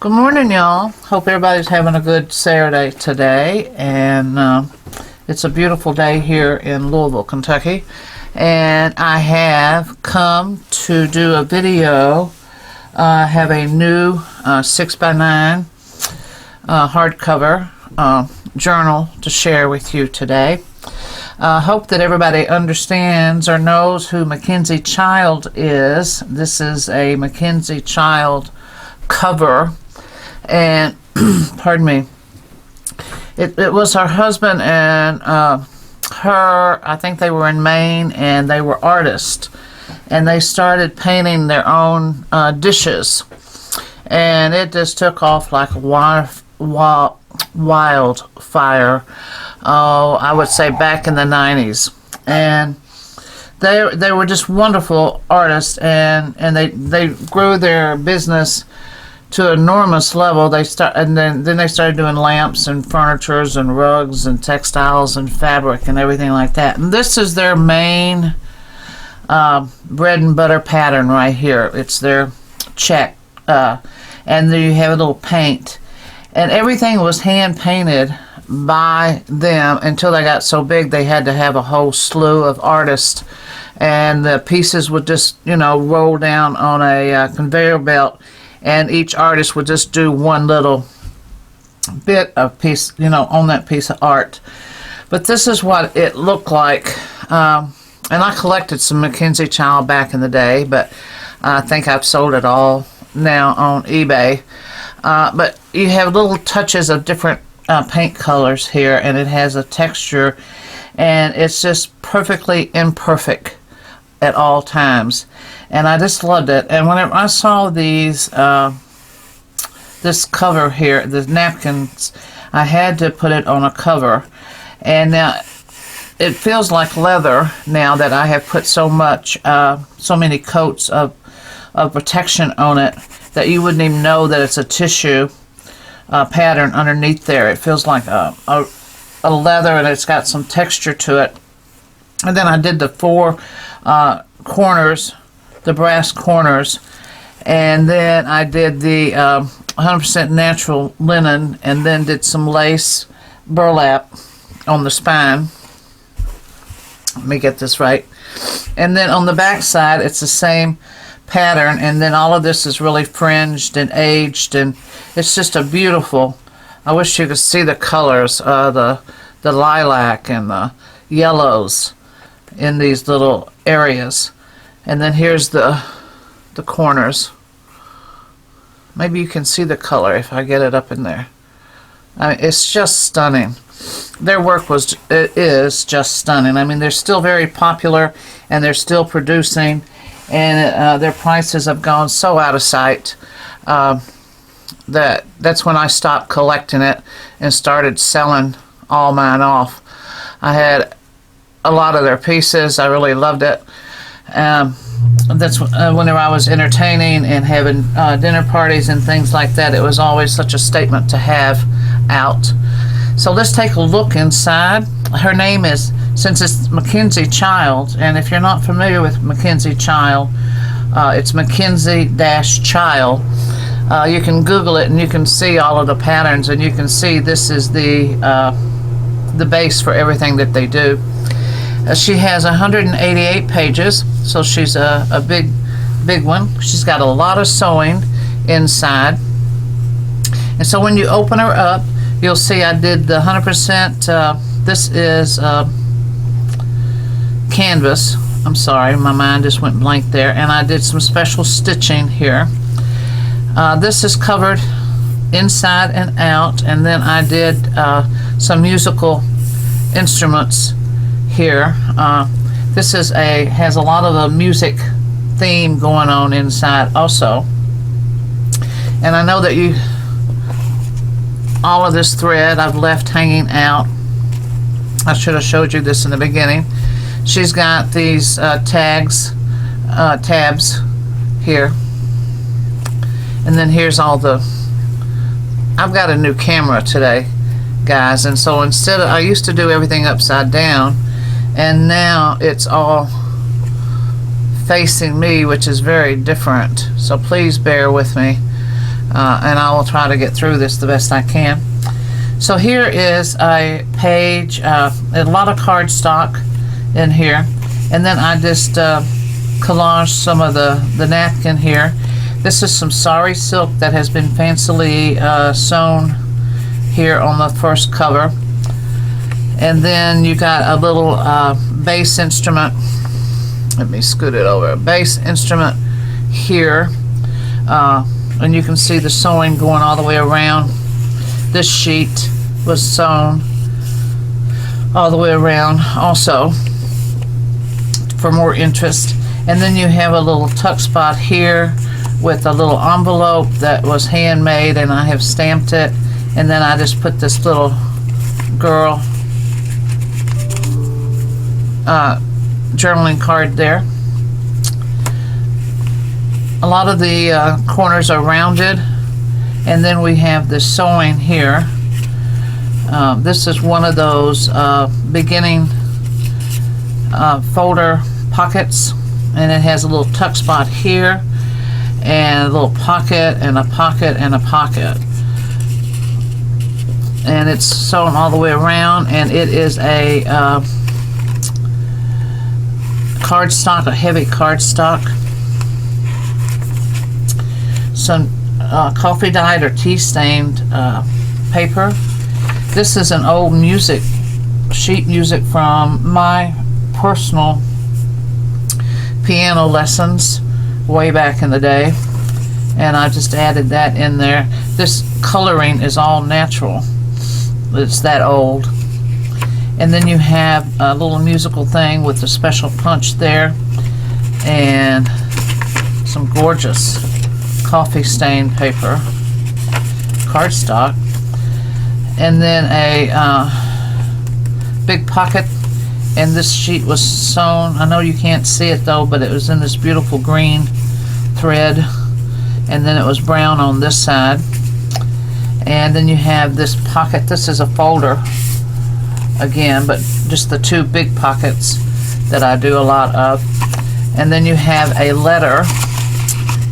Good morning, y'all. Hope everybody's having a good Saturday today. And it's a beautiful day here in Louisville, Kentucky. And I have come to do a video. I have a new 6x9 hardcover journal to share with you today. I hope that everybody understands or knows who Mackenzie-Child is. This is a Mackenzie-Child cover, and pardon me, it was her husband and her, I think they were in Maine, and they were artists, and they started painting their own dishes, and it just took off like wildfire. Oh, I would say back in the 90s, and they were just wonderful artists, and they grew their business to an enormous level. Then they started doing lamps and furnitures and rugs and textiles and fabric and everything like that. And this is their main bread and butter pattern right here. It's their check, and then you have a little paint, and everything was hand painted by them until they got so big they had to have a whole slew of artists, and the pieces would just roll down on a conveyor belt, and each artist would just do one little bit of piece on that piece of art. But this is what it looked like, and I collected some Mackenzie-Child back in the day, but I think I've sold it all now on eBay. But you have little touches of different paint colors here, and it has a texture, and it's just perfectly imperfect at all times, and I just loved it. And whenever I saw these this cover here, the napkins, I had to put it on a cover, and now it feels like leather now that I have put so many coats of protection on it that you wouldn't even know that it's a tissue pattern underneath there. It feels like a leather, and it's got some texture to it. And then I did the four corners, the brass corners, and then I did the 100% natural linen, and then did some lace burlap on the spine. Let me get this right. And then on the back side, it's the same pattern, and then all of this is really fringed and aged, and it's just a beautiful, I wish you could see the colors, the lilac and the yellows in these little areas. And then here's the corners. Maybe you can see the color if I get it up in there. I mean, it's just stunning. Their work is just stunning. I mean, they're still very popular, and they're still producing, and their prices have gone so out of sight that's when I stopped collecting it and started selling all mine off. I had a lot of their pieces. I really loved it. That's whenever I was entertaining and having dinner parties and things like that, it was always such a statement to have out. So let's take a look inside. Her name is, since it's Mackenzie-Child, and if you're not familiar with Mackenzie-Child, it's Mackenzie-Child. You can Google it, and you can see all of the patterns, and you can see this is the base for everything that they do. She has 188 pages, so she's a big one. She's got a lot of sewing inside. And so when you open her up, you'll see I did the 100%, this is canvas. I'm sorry, my mind just went blank there. And I did some special stitching here. This is covered inside and out, and then I did some musical instruments here. This is has a lot of the music theme going on inside also. And I know that all of this thread I've left hanging out. I should have showed you this in the beginning. She's got these tabs here, and then here's all the, I've got a new camera today, guys, and so instead of, I used to do everything upside down, and now it's all facing me, which is very different, so please bear with me. and I will try to get through this the best I can. So here is a page, a lot of cardstock in here, and then I just collage some of the napkin here. This is some sari silk that has been fancily sewn here on the first cover. And then you got a little bass instrument. Let me scoot it over. A bass instrument here. And you can see the sewing going all the way around. This sheet was sewn all the way around also for more interest. And then you have a little tuck spot here with a little envelope that was handmade, and I have stamped it. And then I just put this little girl journaling card there. A lot of the corners are rounded, and then we have the sewing here. This is one of those beginning folder pockets, and it has a little tuck spot here, and a little pocket, and a pocket, and a pocket. And it's sewn all the way around, and it is a cardstock, a heavy cardstock. Some coffee dyed or tea stained paper. This is an old sheet music from my personal piano lessons way back in the day, and I just added that in there. This coloring is all natural. It's that old. And then you have a little musical thing with the special punch there, and some gorgeous coffee stained paper cardstock, and then a big pocket. And this sheet was sewn, I know you can't see it though, but it was in this beautiful green thread, and then it was brown on this side. And then you have this pocket. This is a folder again, but just the two big pockets that I do a lot of. And then you have a letter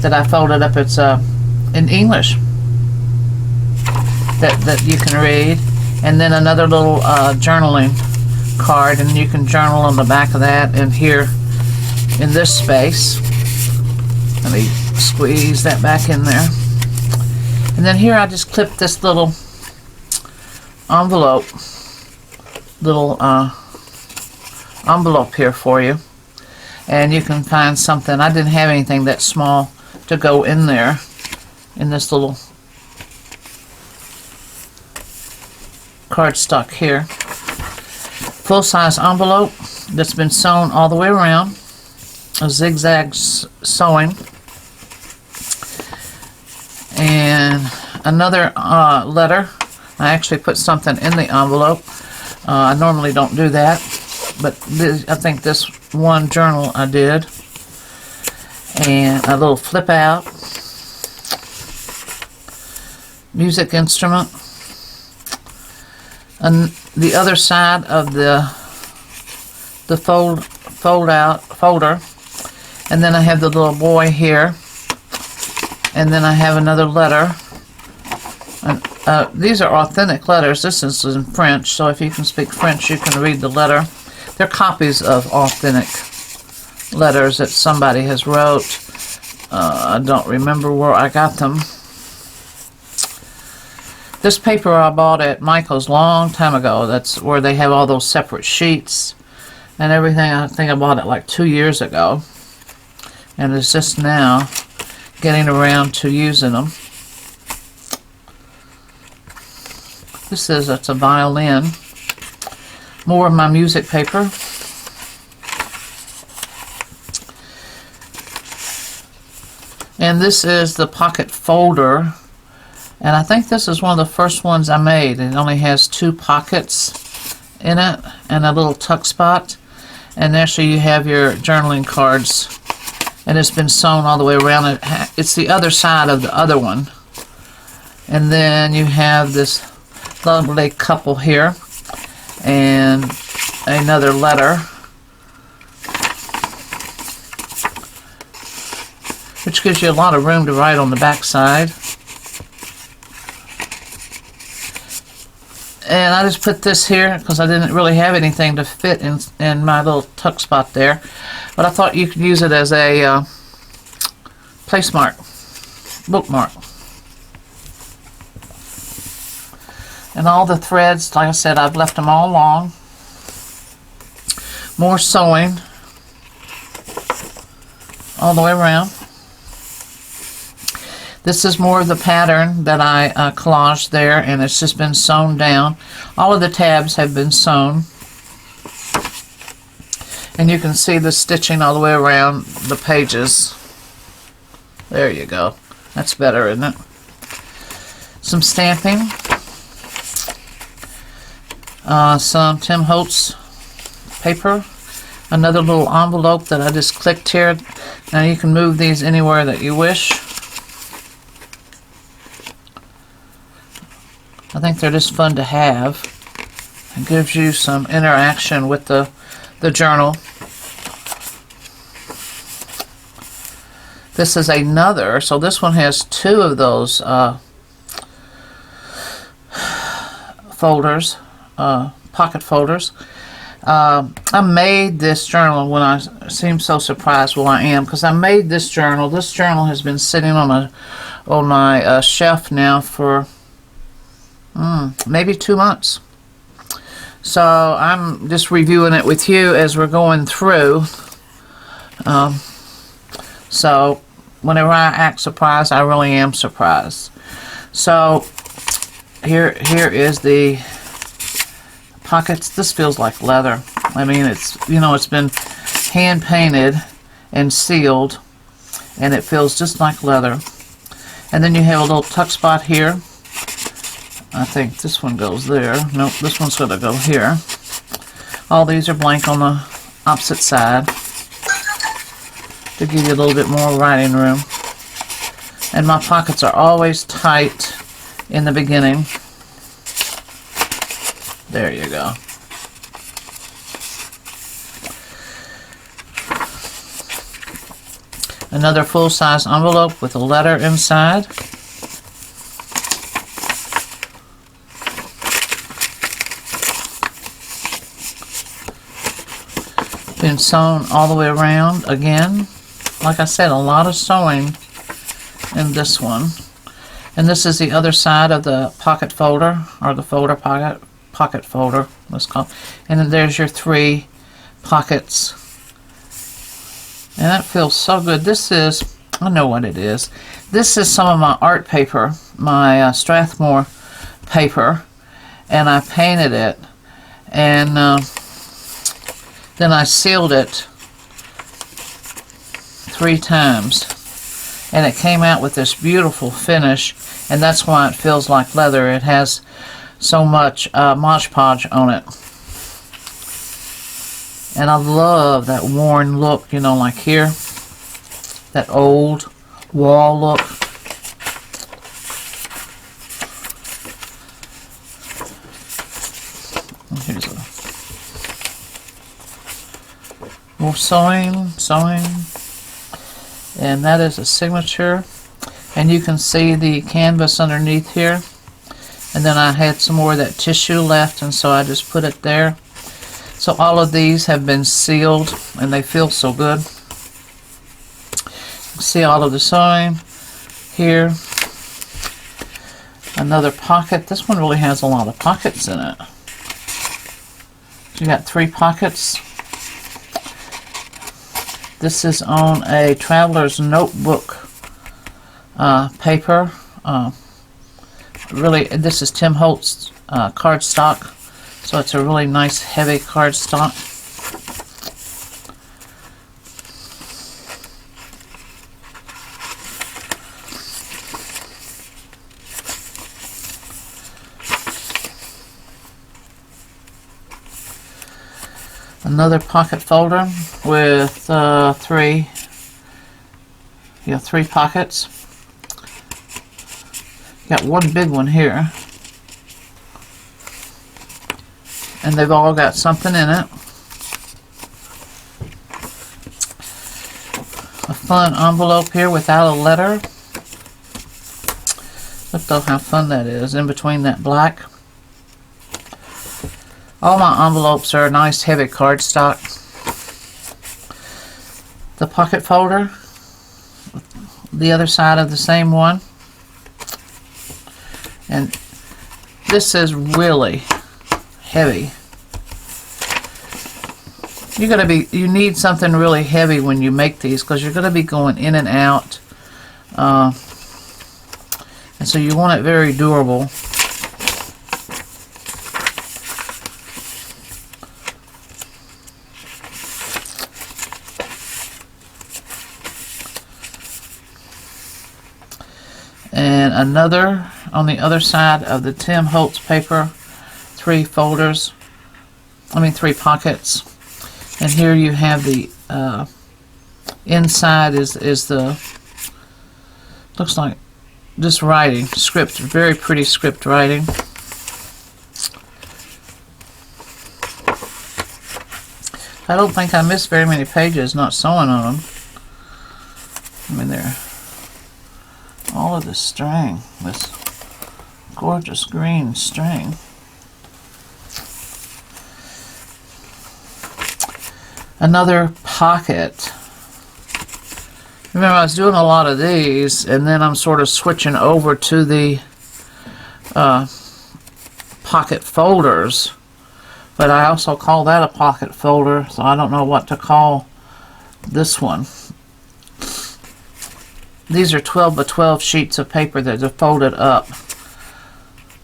that I folded up. It's in English that you can read, and then another little journaling card, and you can journal on the back of that. And here in this space, let me squeeze that back in there. And then here I just clipped this little envelope, envelope here for you, and you can find something. I didn't have anything that small to go in there in this little cardstock here. Full-size envelope that's been sewn all the way around, a zigzag sewing. And another letter. I actually put something in the envelope. I normally don't do that, but I think this one journal I did. And a little flip out music instrument. And the other side of the folder, and then I have the little boy here. And then I have another letter. And, these are authentic letters. This is in French, so if you can speak French, you can read the letter. They're copies of authentic letters that somebody has wrote. I don't remember where I got them. This paper I bought at Michael's long time ago. That's where they have all those separate sheets and everything. I think I bought it like 2 years ago. And it's just now getting around to using them. This is, it's a violin. More of my music paper. And this is the pocket folder. And I think this is one of the first ones I made. It only has 2 pockets in it and a little tuck spot. And actually you have your journaling cards. And it's been sewn all the way around. It's the other side of the other one. And then you have this lovely couple here. And another letter. Which gives you a lot of room to write on the back side. And I just put this here because I didn't really have anything to fit in my little tuck spot there. But I thought you could use it as a place mark, bookmark. And all the threads, like I said, I've left them all long. More sewing all the way around. This is more of the pattern that I collaged there, and it's just been sewn down. All of the tabs have been sewn. And you can see the stitching all the way around the pages. There you go. That's better, isn't it? Some stamping. Some Tim Holtz paper. Another little envelope that I just clicked here. Now you can move these anywhere that you wish. I think they're just fun to have. It gives you some interaction with the journal. This is another, so this one has two of those folders, pocket folders. I made this journal when I seem so surprised. Well, I am, because I made this journal. This journal has been sitting on my shelf now for maybe 2 months. So I'm just reviewing it with you as we're going through. So whenever I act surprised, I really am surprised. So here is the pockets. This feels like leather. I mean, it's, you know, it's been hand painted and sealed, and it feels just like leather. And then you have a little tuck spot here. I think this one goes there. Nope, this one's going to go here. All these are blank on the opposite side to give you a little bit more writing room. And my pockets are always tight in the beginning. There you go. Another full-size envelope with a letter inside. Been sewn all the way around again. Like I said, a lot of sewing in this one. And this is the other side of the pocket folder, or the folder pocket folder, let's call it. And then there's your 3 pockets. And that feels so good. This is, I know what it is. This is some of my art paper, my Strathmore paper, and I painted it, and then I sealed it 3 times, and it came out with this beautiful finish, and that's why it feels like leather. It has so much Mod Podge on it. And I love that worn look, you know, like here, that old wall look. Here's more sewing, and that is a signature. And you can see the canvas underneath here. And then I had some more of that tissue left, and so I just put it there. So all of these have been sealed, and they feel so good. You can see all of the sewing here. Another pocket. This one really has a lot of pockets in it. So you got 3 pockets. This is on a traveler's notebook paper. Really, this is Tim Holtz cardstock, so it's a really nice heavy cardstock. Another pocket folder with 3 pockets. Got one big one here, and they've all got something in it. A fun envelope here without a letter. Look though how fun that is, in between that black. All my envelopes are nice heavy cardstock. The pocket folder, the other side of the same one. And this is really heavy. You need something really heavy when you make these, because you're going to be going in and out. And so you want it very durable. And another on the other side of the Tim Holtz paper, 3 pockets. And here you have the inside is the, looks like just writing, script, very pretty script writing. I don't think I missed very many pages not sewing on them. I mean, they're all of this string, this gorgeous green string. Another pocket. Remember, I was doing a lot of these, and then I'm sort of switching over to the pocket folders. But I also call that a pocket folder, so I don't know what to call this one. These are 12 by 12 sheets of paper that are folded up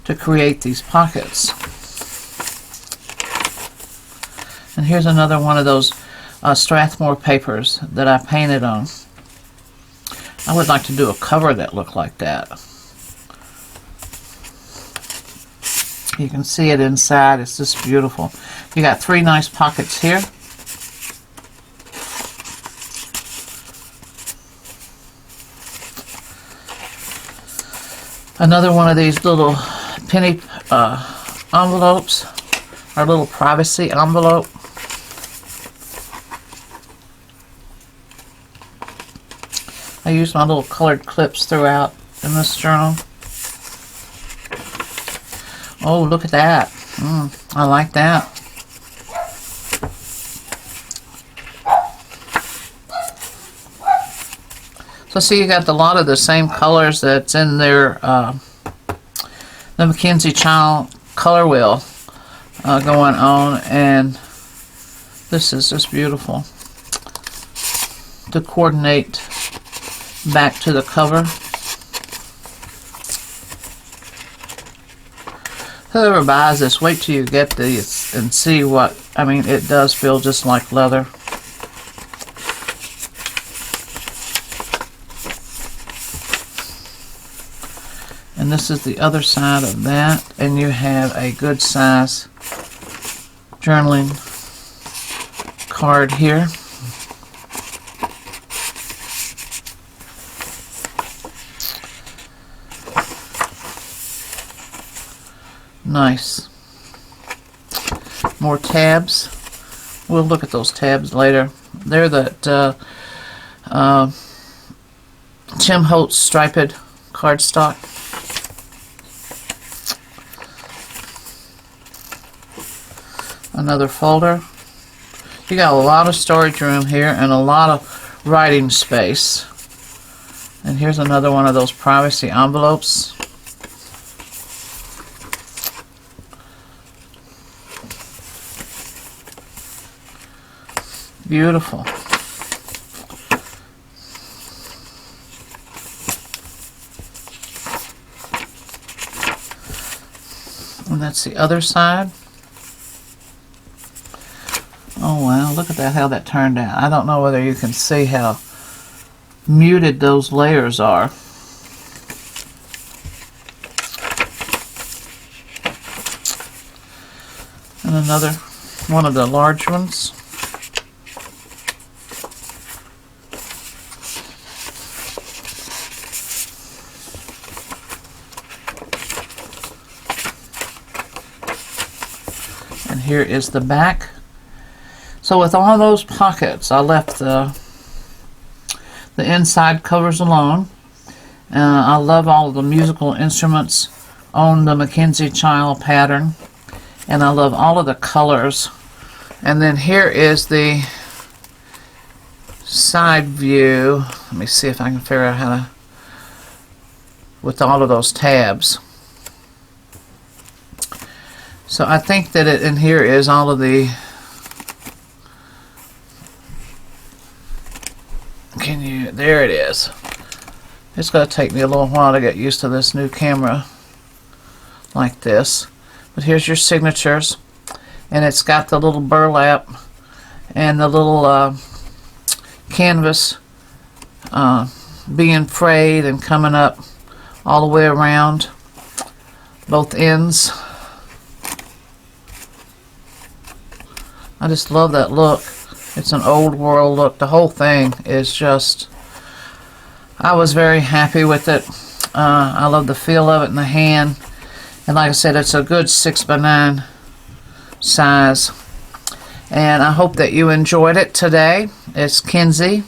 to create these pockets. And here's another one of those Strathmore papers that I painted on. I would like to do a cover that looked like that. You can see it inside. It's just beautiful. You got 3 nice pockets here. Another one of these little penny envelopes, our little privacy envelope. I use my little colored clips throughout in this journal. Oh, look at that. I like that. So see, you got a lot of the same colors that's in their the Mackenzie-Child color wheel going on, and this is just beautiful to coordinate back to the cover. Whoever buys this, wait till you get these and see what, I mean, it does feel just like leather. And this is the other side of that, and you have a good size journaling card here. Nice. More tabs. We'll look at those tabs later. They're that Tim Holtz striped cardstock. Another folder. You got a lot of storage room here and a lot of writing space. And here's another one of those privacy envelopes. Beautiful. And that's the other side. Oh wow, look at that, how that turned out. I don't know whether you can see how muted those layers are. And another one of the large ones. And here is the back. So with all those pockets, I left the inside covers alone. I love all of the musical instruments on the Mackenzie-Child pattern. and I love all of the colors. And then here is the side view. Let me see if I can figure out how to, with all of those tabs. So I think that in here is all of the, there it is. It's going to take me a little while to get used to this new camera like this. But here's your signatures, and it's got the little burlap and the little canvas being frayed and coming up all the way around both ends. I just love that look. It's an old world look. The whole thing is just, I was very happy with it. I love the feel of it in the hand. And like I said, it's a good 6x9 size. And I hope that you enjoyed it today. It's Kenzie.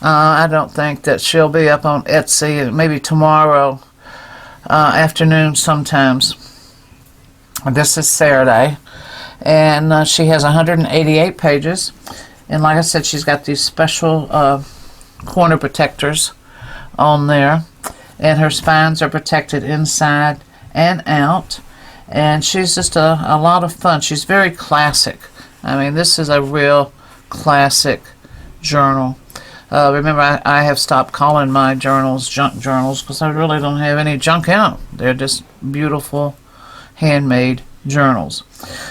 I don't think that she'll be up on Etsy. Maybe tomorrow afternoon sometimes. This is Serenade. And she has 188 pages. And like I said, she's got these special corner protectors on there. And her spines are protected inside and out. And she's just a lot of fun. She's very classic. I mean, this is a real classic journal. Remember, I have stopped calling my journals junk journals because I really don't have any junk in them. They're just beautiful handmade journals.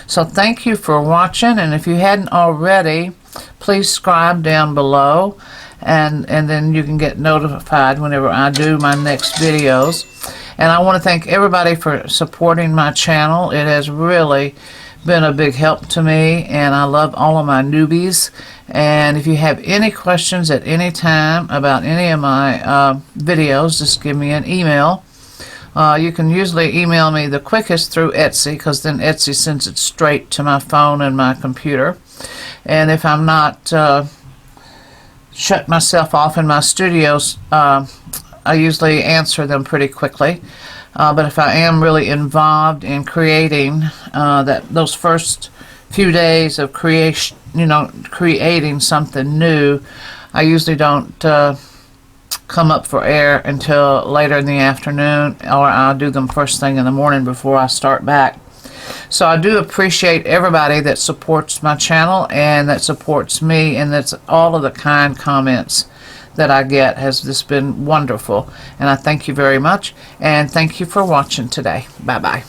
So thank you for watching, and if you hadn't already, please subscribe down below, and then you can get notified whenever I do my next videos. And I want to thank everybody for supporting my channel. It has really been a big help to me, and I love all of my newbies. And if you have any questions at any time about any of my videos, just give me an email. You can usually email me the quickest through Etsy, because then Etsy sends it straight to my phone and my computer. And if I'm not shut myself off in my studios, I usually answer them pretty quickly. But if I am really involved in creating those first few days of creation, creating something new, I usually don't come up for air until later in the afternoon, or I'll do them first thing in the morning before I start back. So I do appreciate everybody that supports my channel and that supports me, and that's all of the kind comments that I get. Has just been wonderful, and I thank you very much, and thank you for watching today. Bye bye.